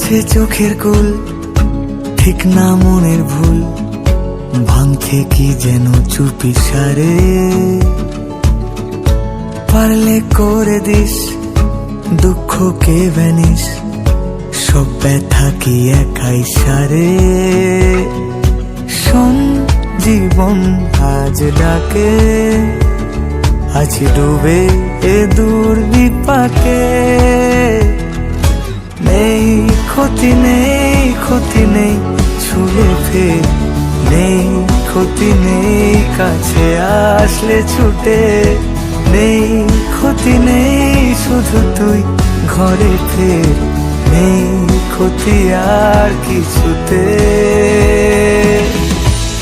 আছে চোখের কুল, ঠিক না মনের ভুল, ভাঙতে কি যেন চুপি সারে। পারলে করে দিস দুঃখকে ভ্যানিস, সব ব্যথা কি একাই সারে। শোন জীবন আজ ডাকে, আছি ডুবে এ দুর্বিপাকে। নেই ক্ষতি নেই, ক্ষতি নেই ছুঁয়ে ফের, নেই ক্ষতি নেই কাছে আসলে ছুটে। নেই ক্ষতি নেই শুধু তুই ঘরে ফের, নেই ক্ষতি আর কিছুতে।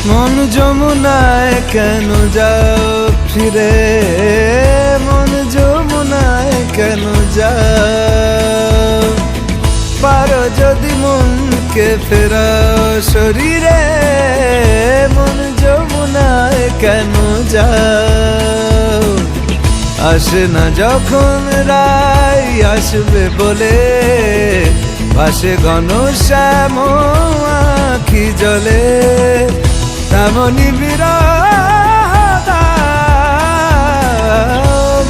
মন যমুনায় কেন যাও ফিরে, মন যমুনায় কেন যাও। পারো যদি মনকে ফেরাও শরীরে, মন যমুনায় কেন যাও। আসে না যখন রাই আসবে বলে, পাশে ঘনশ্যাম আখি জলে, তেমনি বিরহ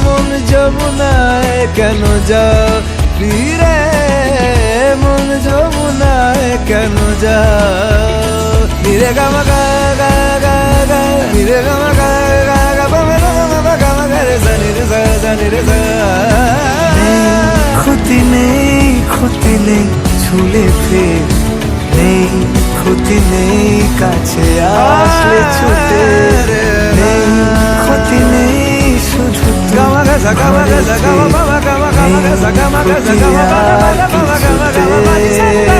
মন যমুনায় কেন যাও ফিরে, মন যমুনায় কেন যাও। নিরে গামা গা গা গা গা, নিরে গামা গা গা গা, বামে গামা গামা গা রে সা নিরে সা সা নিরে সা। ক্ষতি নেই, ক্ষতি নেই ছুলে ফের, নেই ক্ষতি নেই কাছে আসলে ছুটে। নেই ক্ষতি নেই শুধু গামা গা সা গামা গা সা গামা বাবা গামা গামা গা সা গামা গা সা গামা বাবা গামা গামা গামা।